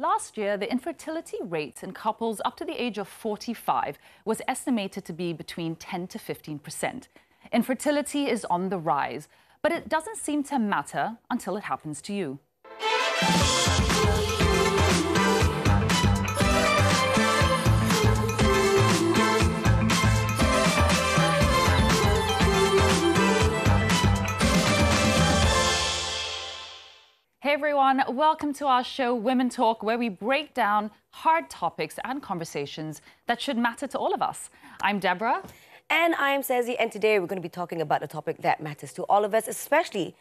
Last year, the infertility rate in couples up to the age of 45 was estimated to be between 10 to 15%. Infertility is on the rise, but it doesn't seem to matter until it happens to you. Hey everyone, welcome to our show Women Talk, where we break down hard topics and conversations that should matter to all of us. I'm Deborah. And I'm Sazzy, and today we're going to be talking about a topic that matters to all of us, especially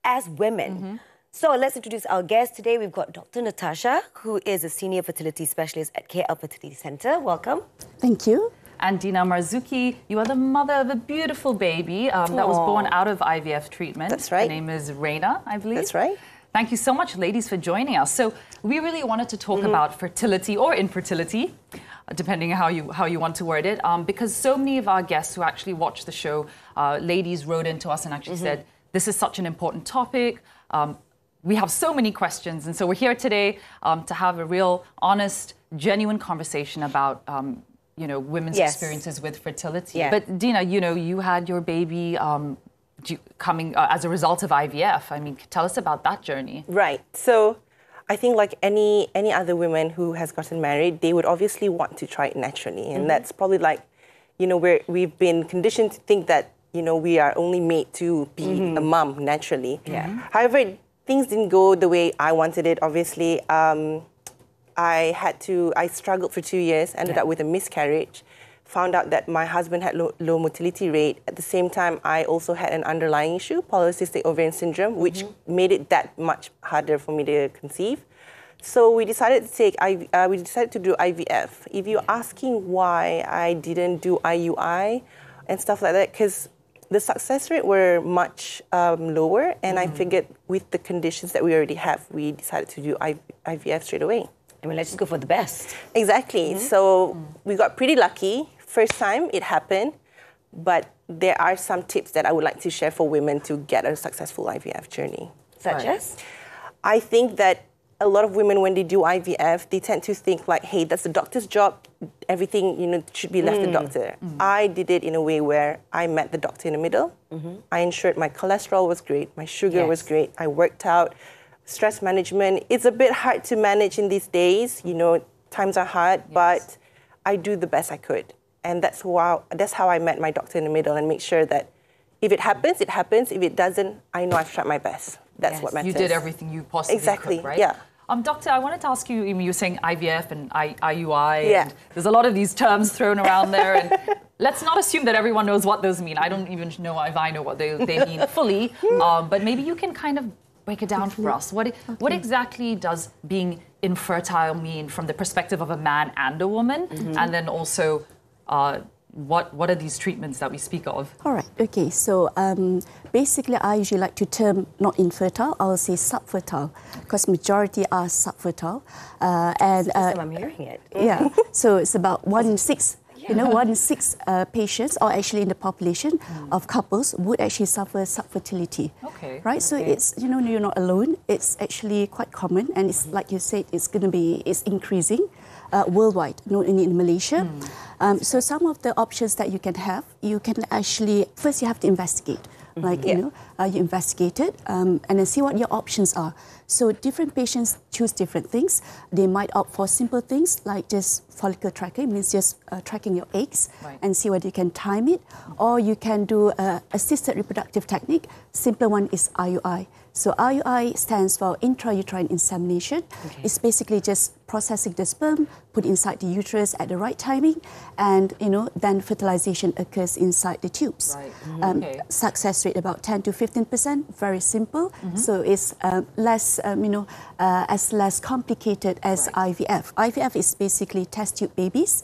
as women. So let's introduce our guest. Today we've got Dr. Natasha, who is a Senior Fertility Specialist at KL Fertility Center. Welcome. Thank you. And Dina Marzuki, you are the mother of a beautiful baby that was born out of IVF treatment. That's right. Her name is Reina, I believe. That's right. Thank you so much, ladies, for joining us. So we really wanted to talk about fertility or infertility, depending on how you want to word it, because so many of our guests who actually watched the show, ladies wrote into us and actually said, this is such an important topic. We have so many questions, and so we're here today to have a real, honest, genuine conversation about women's experiences with fertility. Yeah. But Dina, you had your baby coming as a result of IVF. I mean, tell us about that journey. Right. So I think like any other women who has gotten married, they would obviously want to try it naturally. And that's probably like, we've been conditioned to think that, we are only made to be a mom naturally. Yeah. However, things didn't go the way I wanted it, obviously. I struggled for 2 years, ended up with a miscarriage. Found out that my husband had low motility rate. At the same time, I also had an underlying issue, polycystic ovarian syndrome, which made it that much harder for me to conceive. So we decided to do IVF. If you're asking why I didn't do IUI and stuff like that, because the success rate were much lower, and I figured with the conditions that we already have, we decided to do IVF straight away. I mean, let's just go for the best. Exactly. So we got pretty lucky. First time it happened, but there are some tips that I would like to share for women to get a successful IVF journey. Such as? I think that a lot of women, when they do IVF, they tend to think like, hey, that's the doctor's job. Everything, should be left to the doctor. I did it in a way where I met the doctor in the middle. I ensured my cholesterol was great, my sugar was great. I worked out. Stress management, it's a bit hard to manage in these days. Times are hard, but I do the best I could. And that's how I met my doctor in the middle and make sure that if it happens, it happens. If it doesn't, I know I've tried my best. That's what matters. You did everything you possibly could, right? Yeah. Doctor, I wanted to ask you, you were saying IVF and IUI, and there's a lot of these terms thrown around there, and let's not assume that everyone knows what those mean. I don't even know if I know what they mean fully, but maybe you can kind of break it down for us. What exactly does being infertile mean from the perspective of a man and a woman? And then also, what are these treatments that we speak of? All right, okay. So basically, I usually like to term not infertile, I will say subfertile, because majority are subfertile. And I'm hearing it. Yeah, so it's about 1 in 6. 1 in 6 patients, or actually in the population of couples, would actually suffer subfertility. Okay. Right. So it's you're not alone. It's actually quite common, and it's like you said, it's increasing worldwide, not only in Malaysia. So some of the options that you can have, you can actually first you have to investigate. You investigate it and then see what your options are. So different patients choose different things. They might opt for simple things like just follicle tracking, means just tracking your eggs and see whether you can time it. Or you can do assisted reproductive technique. Simpler one is IUI. So IUI stands for intrauterine insemination. It's basically just processing the sperm, put inside the uterus at the right timing, and then fertilization occurs inside the tubes. Success rate about 10 to 15%. Very simple. So it's less less complicated as IVF. IVF is basically test tube babies.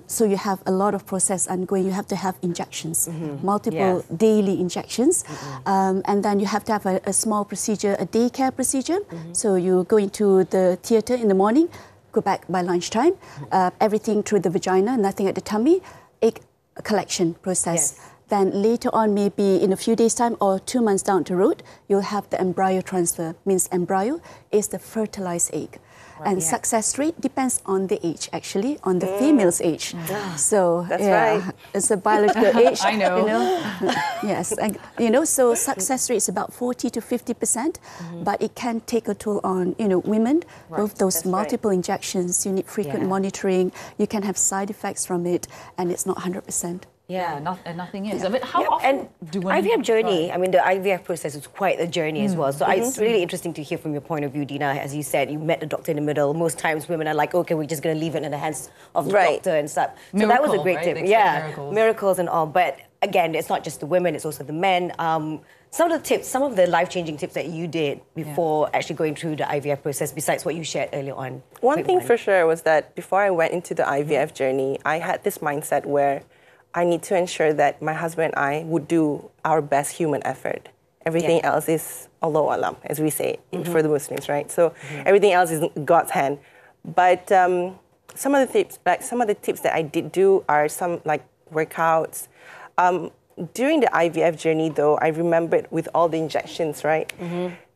So you have a lot of process ongoing. You have to have injections, multiple daily injections, and then you have to have a small procedure, a daycare procedure. So you go into the theatre in the morning, go back by lunchtime, everything through the vagina, nothing at the tummy, egg collection process. Then later on, maybe in a few days' time or 2 months down the road, you'll have the embryo transfer. Means embryo is the fertilized egg. And success rate depends on the age, actually, on the female's age. So That's right. It's a biological age. I know. You know? Yes, and, so success rate is about 40 to 50%, but it can take a toll on, women. Both those multiple injections, you need frequent monitoring, you can have side effects from it, and it's not 100%. Yeah, nothing is. But how often do women... IVF journey, I mean, the IVF process is quite a journey as well. So it's really interesting to hear from your point of view, Dina. As you said, you met the doctor in the middle. Most times women are like, okay, we're just going to leave it in the hands of the doctor and stuff. So that was a great tip. Yeah, miracles and all. But again, it's not just the women, it's also the men. Some of the tips, some of the life-changing tips that you did before actually going through the IVF process, besides what you shared earlier on. One thing for sure was that before I went into the IVF journey, I had this mindset where I need to ensure that my husband and I would do our best human effort. Everything else is Allahu Alam, as we say for the Muslims, right? So everything else is in God's hand. But some of the tips that I did do are some like workouts. During the IVF journey, though, I remembered with all the injections, right?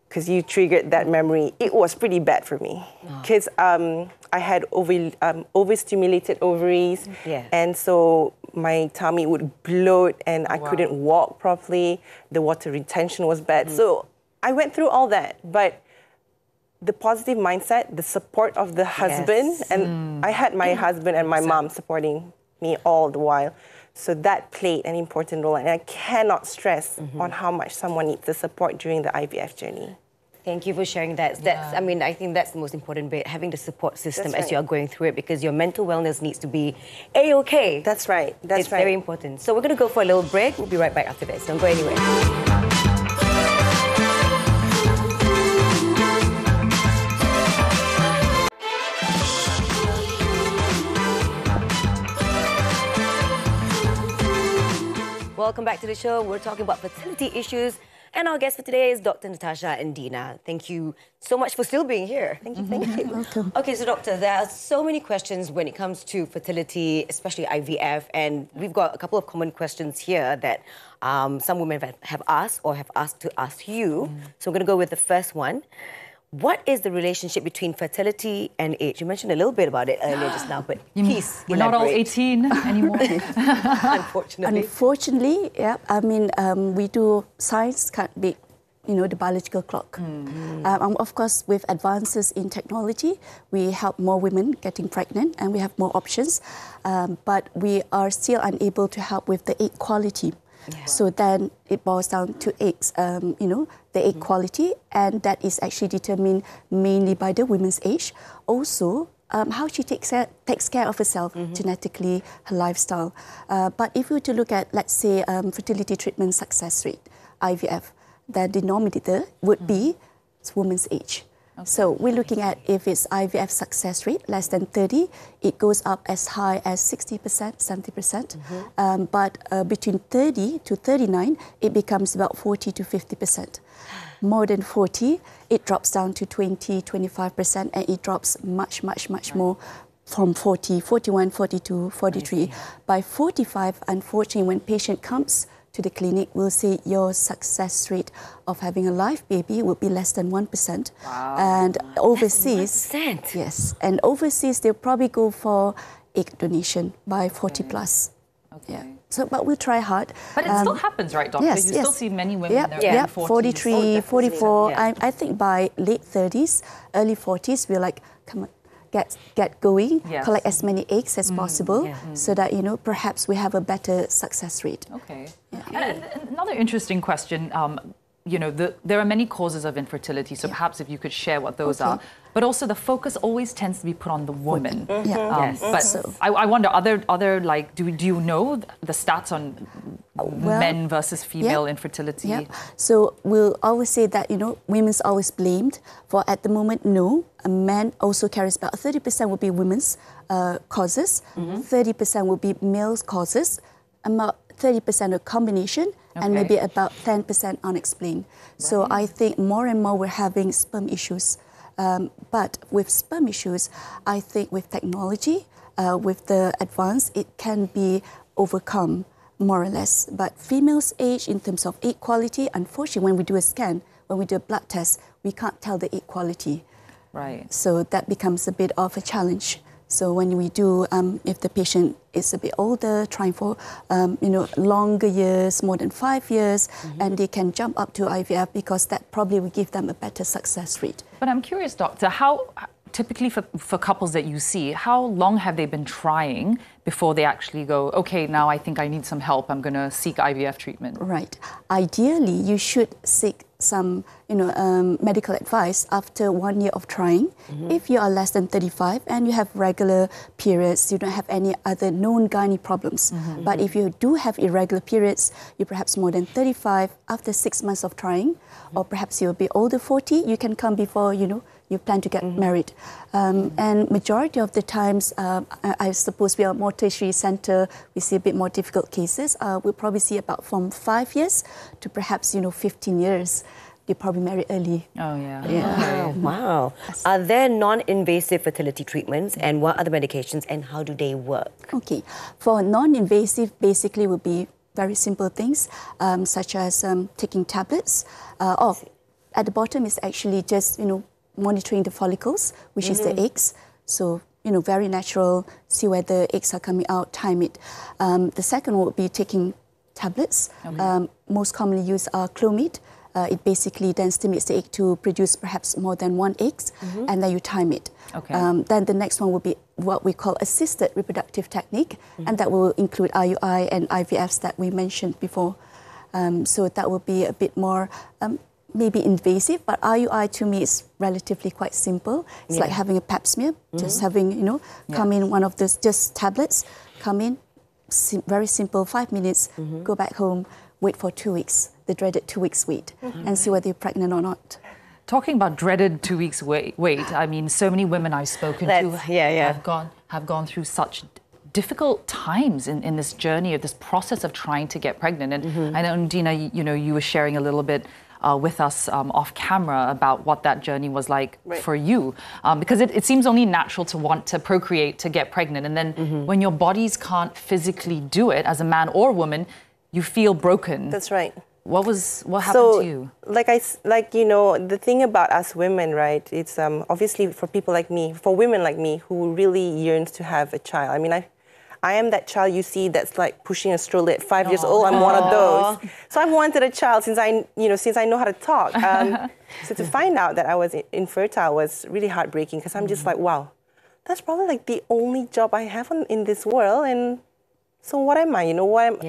Because you triggered that memory. It was pretty bad for me because I had overstimulated ovaries, and so my tummy would bloat and I couldn't walk properly. The water retention was bad. So I went through all that, but the positive mindset, the support of the husband, and I had my husband and my mom supporting me all the while. So that played an important role, and I cannot stress on how much someone needs the support during the IVF journey. Thank you for sharing that. I mean, I think that's the most important bit, having the support system as you are going through it, because your mental wellness needs to be A-okay. That's right. It's very important. So we're going to go for a little break. We'll be right back after this. Don't go anywhere. Welcome back to the show. We're talking about fertility issues. And our guest for today is Dr. Natasha and Dina. Thank you so much for still being here. Thank you, thank you. Welcome. Okay, so doctor, there are so many questions when it comes to fertility, especially IVF, and we've got a couple of common questions here that some women have asked or have asked to ask you. So we're going to go with the first one. What is the relationship between fertility and age? You mentioned a little bit about it earlier just now, but please We're not all 18 anymore. Unfortunately. Unfortunately, yeah. I mean, we do science can't beat, the biological clock. Of course, with advances in technology, we help more women getting pregnant, and we have more options. But we are still unable to help with the egg quality. So then it boils down to eggs, the egg quality, and that is actually determined mainly by the woman's age. Also, how she takes care of herself genetically, her lifestyle. But if we were to look at, let's say, fertility treatment success rate, IVF, the denominator would be woman's age. Okay. So we're looking at if it's IVF success rate less than 30, it goes up as high as 60%, 70%. But between 30 to 39, it becomes about 40 to 50%. More than 40, it drops down to 20, 25%, and it drops much more from 40, 41, 42, 43. By 45, unfortunately, when patient comes to the clinic, we'll say your success rate of having a live baby will be less than 1%. Wow. And overseas, 1%. yes, and overseas they'll probably go for egg donation by 40 plus. Okay. Yeah. So, but we'll try hard. But it still happens, right, doctor? Yes, you still see many women that are in 40s. 43, 44. I think by late 30s, early 40s, we're like, come on, get going, collect as many eggs as possible, so that, perhaps we have a better success rate. Okay. And another interesting question, there are many causes of infertility, so perhaps if you could share what those are. But also the focus always tends to be put on the woman. But I wonder, other like, do you know the stats on men versus female infertility? Yeah. So we'll always say that, women's always blamed. For at the moment, no. A man also carries about 30% will be women's causes, 30% will be male's causes, about 30% a combination, and maybe about 10% unexplained. So I think more and more we're having sperm issues. But with sperm issues, I think with technology, with the advance, it can be overcome more or less. But females' age in terms of egg quality, unfortunately, when we do a scan, when we do a blood test, we can't tell the egg quality. Right. So that becomes a bit of a challenge. So when we do, if the patient is a bit older, trying for, longer years, more than 5 years, and they can jump up to IVF because that probably will give them a better success rate. But I'm curious, doctor, how typically for couples that you see, how long have they been trying before they actually go, okay, now I think I need some help, I'm going to seek IVF treatment? Right. Ideally, you should seek some, medical advice after 1 year of trying. If you are less than 35 and you have regular periods, you don't have any other known gynae problems. But if you do have irregular periods, you're perhaps more than 35 after 6 months of trying, or perhaps you'll be older, 40, you can come before, you plan to get married. And majority of the times, I suppose we are more tertiary centre, we see a bit more difficult cases. We'll probably see about from 5 years to perhaps, 15 years. They probably marry early. Oh, yeah. Yeah. Wow. Are there non-invasive fertility treatments, and what are the medications and how do they work? Okay. For non-invasive, basically would be very simple things, such as taking tablets. At the bottom is actually just, monitoring the follicles, which is the eggs. So, very natural, see where the eggs are coming out, time it. The second would be taking tablets. Most commonly used are Clomid. It basically then stimulates the egg to produce perhaps more than 1 egg, and then you time it. Okay. Then the next one will be what we call assisted reproductive technique, and that will include IUI and IVFs that we mentioned before. So that will be a bit more maybe invasive, but IUI to me is relatively quite simple. It's like having a pap smear, just having, come in one of those just tablets, come in, very simple, 5 minutes, go back home, wait for 2 weeks, the dreaded 2 weeks wait, and see whether you're pregnant or not. Talking about dreaded 2 weeks wait, I mean, so many women I've spoken to have gone through such difficult times in this journey, of this process of trying to get pregnant. And I know, Dina, you were sharing a little bit with us off camera about what that journey was like for you. Because it seems only natural to want to procreate, to get pregnant. And then when your bodies can't physically do it, as a man or woman, you feel broken. That's right. What happened to you? The thing about us women, right? It's obviously for people like me, for women like me who really yearns to have a child. I mean, I am that child you see that's like pushing a stroller at 5 years old. I'm one of those. So I've wanted a child since I know how to talk. So to find out that I was infertile was really heartbreaking, because I'm just like, wow, that's probably like the only job I have in this world. And so what am I?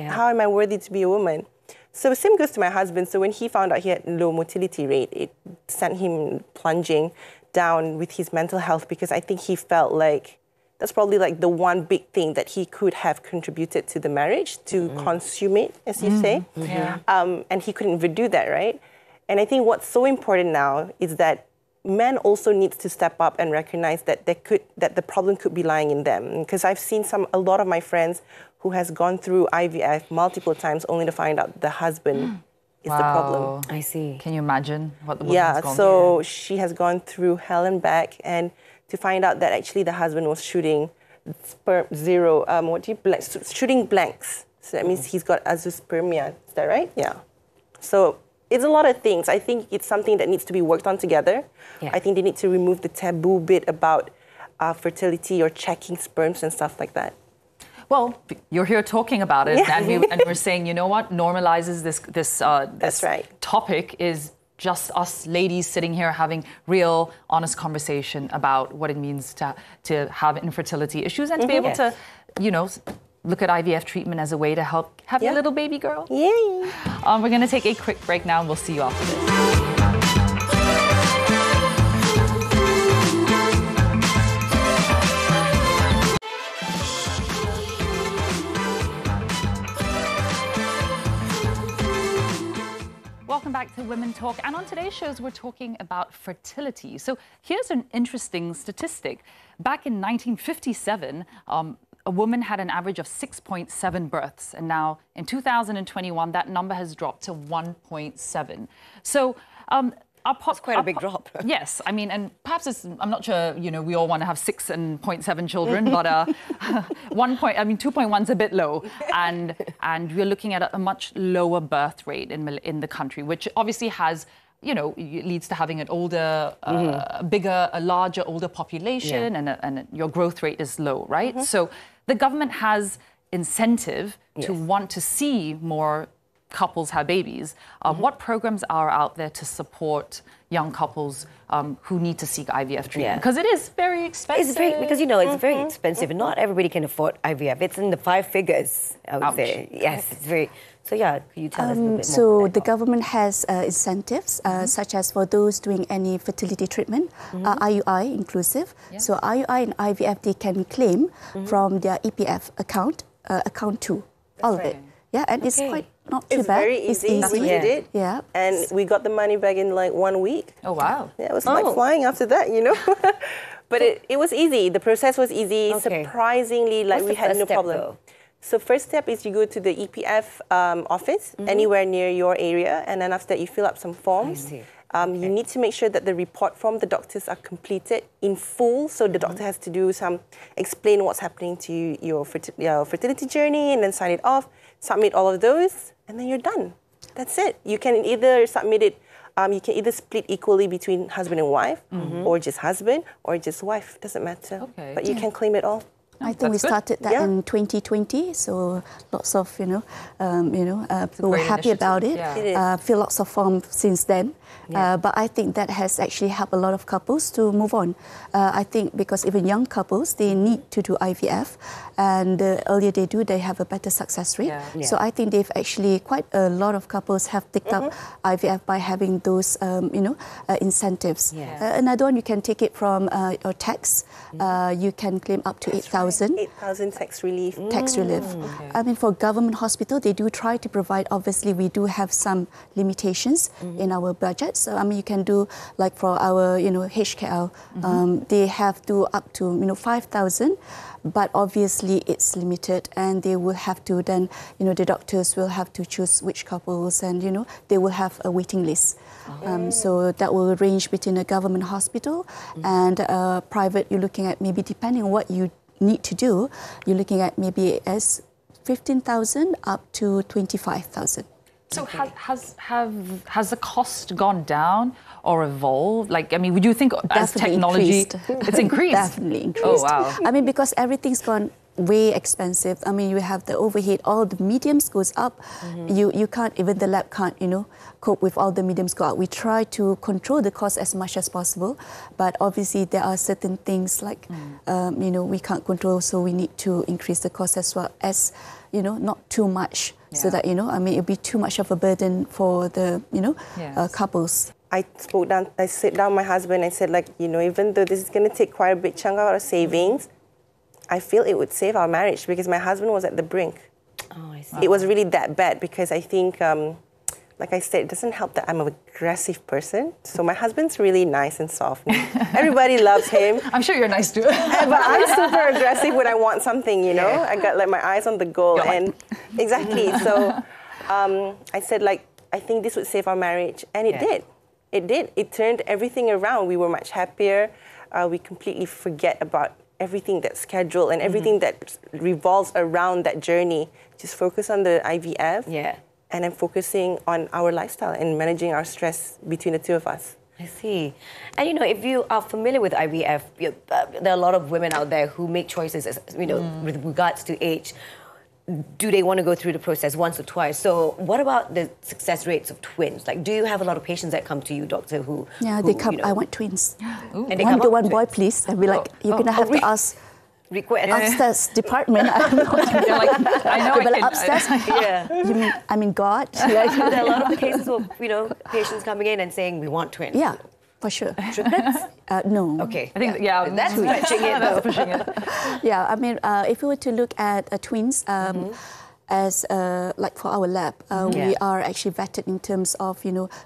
How am I worthy to be a woman? So the same goes to my husband. So when he found out he had low motility rate, it sent him plunging down with his mental health, because I think he felt like that's probably like the one big thing that he could have contributed to the marriage, to consummate, as you say. Yeah. And he couldn't even do that, right? And I think what's so important now is that men also needs to step up and recognize that the problem could be lying in them. Because I've seen a lot of my friends who has gone through IVF multiple times only to find out the husband is the problem. I see. Can you imagine what the woman's gone through? So she has gone through hell and back, and to find out that actually the husband was shooting shooting blanks. So that means he's got azoospermia. Is that right? Yeah. So it's a lot of things. I think it's something that needs to be worked on together. Yeah. I think they need to remove the taboo bit about fertility or checking sperms and stuff like that. Well, you're here talking about it, and we're saying, you know what, normalizes this right. topic is just us ladies sitting here having real, honest conversation about what it means to have infertility issues, and to be able to, look at IVF treatment as a way to help have your little baby girl. Yay! We're going to take a quick break now, and we'll see you after this. Welcome back to Women Talk, and on today's shows we're talking about fertility. So here's an interesting statistic. Back in 1957, a woman had an average of 6.7 births, and now in 2021 that number has dropped to 1.7. So That's quite a big drop. Yes, I mean, and perhaps I'm not sure, we all want to have 6.7 children, but 2.1 is a bit low, and we're looking at a much lower birth rate in the country, which obviously has leads to having an older, a larger, older population, and your growth rate is low, right? So the government has incentive to want to see more couples have babies. What programs are out there to support young couples who need to seek IVF treatment? Because it is very expensive. It's very, because it's very expensive, and not everybody can afford IVF. It's in the 5 figures, I would say. Yes, it's very. So could you tell us a little bit more? So the government has incentives, such as for those doing any fertility treatment, IUI inclusive. So IUI and IVF, they can claim from their EPF account, account 2, all of it. Yeah, and it's quite not too bad. Very easy. We did it. Yeah. And we got the money back in like 1 week. Oh, wow. Yeah, it was like flying after that, But it was easy. The process was easy. Surprisingly, we had no problem. Though? So first step is you go to the EPF office, anywhere near your area, and then after that you fill up some forms. You need to make sure that the report from the doctors are completed in full. So the doctor has to do explain what's happening to your fertility journey, and then sign it off, submit all of those, and then you're done. That's it. You can either submit it, you can either split equally between husband and wife, or just husband, or just wife. Doesn't matter. Okay. But you can claim it all. I think we started that in 2020, so lots of people were happy about it. Fill lots of forms since then, but I think that has actually helped a lot of couples to move on. I think because even young couples, they need to do IVF, and the earlier they do, they have a better success rate. So I think they've actually quite a lot of couples have picked up IVF by having those incentives. Another one, you can take it from your tax. You can claim up to 8,000. 8,000 tax relief. Tax relief. Okay. I mean, for government hospital, they do try to provide. Obviously, we do have some limitations in our budget. So I mean, you can do like for our HKL, they have to up to 5,000. But obviously, it's limited, and they will have to then, the doctors will have to choose which couples, and they will have a waiting list. So that will range between a government hospital and private. You're looking at maybe, depending on what you need to do, you're looking at maybe as 15,000 up to 25,000. So has the cost gone down or evolved? Like, I mean, would you think as technology, it's increased? Definitely increased. Oh, wow. I mean, because everything's gone way expensive. I mean, you have the overhead, all the mediums goes up. You can't, even the lab can't, cope with all the mediums go up. We try to control the cost as much as possible, but obviously there are certain things like, we can't control, so we need to increase the cost as well as, not too much, so that, I mean, it'd be too much of a burden for the, couples. I sit down with my husband, I said, even though this is going to take quite a big chunk of our savings, I feel it would save our marriage, because my husband was at the brink. Oh, I see. It was really that bad, because I think, like I said, it doesn't help that I'm an aggressive person. So my husband's really nice and soft. Everybody loves him. I'm sure you're nice too. But I'm super aggressive when I want something, I got my eyes on the goal. And exactly. So I said, I think this would save our marriage. And it did. It did. It turned everything around. We were much happier. We completely forget about everything that's scheduled and everything that revolves around that journey. Just focus on the IVF. And then focusing on our lifestyle and managing our stress between the two of us. I see. And if you are familiar with IVF, there are a lot of women out there who make choices, with regards to age. Do they want to go through the process once or twice? So what about the success rates of twins? Like, do you have a lot of patients that come to you, doctor, who... Yeah, they come, I want twins. And one boy, please. And be like, you're going to have to ask... Upstairs department. I'm not. I know. Upstairs. You mean? I mean, God. There are a lot of cases of patients coming in and saying we want twins. Yeah, for sure. Triplets? No. Okay. I think that's stretching it. That's pushing it. Yeah, I mean, if we were to look at twins. As like for our lab, we are actually vetted in terms of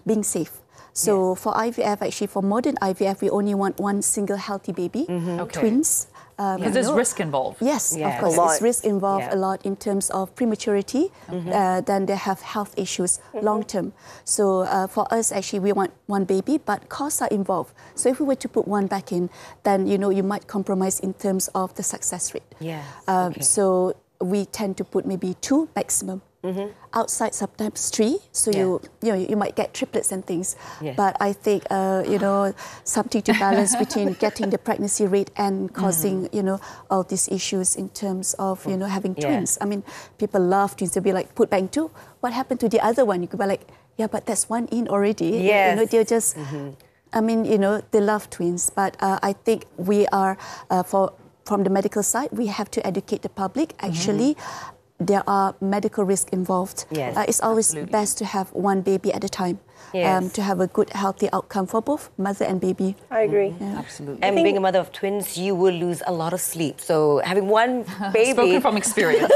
being safe. So for IVF, actually for modern IVF, we only want one single healthy baby, twins. Because there's risk involved. Yes, of course. There's risk involved a lot in terms of prematurity. Then they have health issues long term. So for us, actually, we want one baby, but costs are involved. So if we were to put one back in, then you might compromise in terms of the success rate. So we tend to put maybe 2 maximum. Outside sometimes 3, so you might get triplets and things. Yes. But I think something to balance between getting the pregnancy rate and causing all these issues in terms of having twins. I mean, people love twins. They'll be like, put back 2. What happened to the other one? You could be like, yeah, but that's 1 in already. Yes. They're just. I mean, they love twins, but I think we are from the medical side, we have to educate the public. Actually, there are medical risks involved. Yes, it's always best to have 1 baby at a time, to have a good, healthy outcome for both mother and baby. I agree. Absolutely. And being a mother of twins, you will lose a lot of sleep. So having 1 baby... Spoken from experience.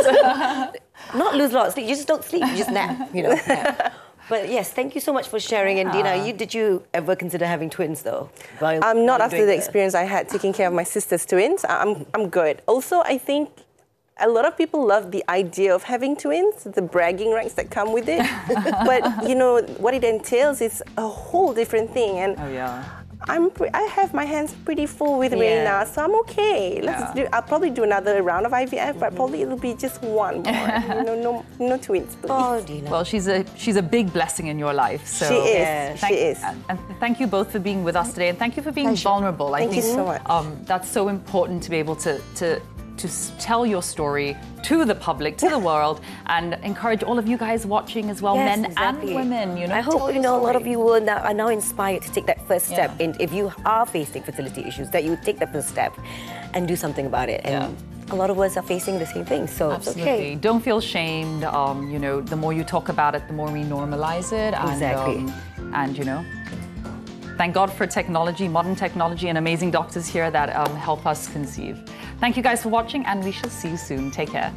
Not lose a lot of sleep, you just don't sleep, you just nap, nap. But yes, thank you so much for sharing. And Dina, did you ever consider having twins though? Not after the experience I had taking care of my sister's twins. I'm good. Also, I think a lot of people love the idea of having twins, the bragging rights that come with it. But what it entails is a whole different thing. And I have my hands pretty full with Reina, so I'm okay. I'll probably do another round of IVF, but probably it'll be just 1 more. No twins, please. Oh, Dina. Well, she's a big blessing in your life. So she is. She is. And thank you both for being with us today, and thank you for being vulnerable. Thank you so much. That's so important to be able to tell your story to the public, to the world, and encourage all of you guys watching as well, men and women. I hope a lot of you are now inspired to take that first step. And if you are facing fertility issues, that you take that first step and do something about it. And a lot of us are facing the same thing, so Absolutely. It's okay. Don't feel shamed. The more you talk about it, the more we normalize it. And, thank God for technology, modern technology, and amazing doctors here that help us conceive. Thank you guys for watching, and we shall see you soon. Take care.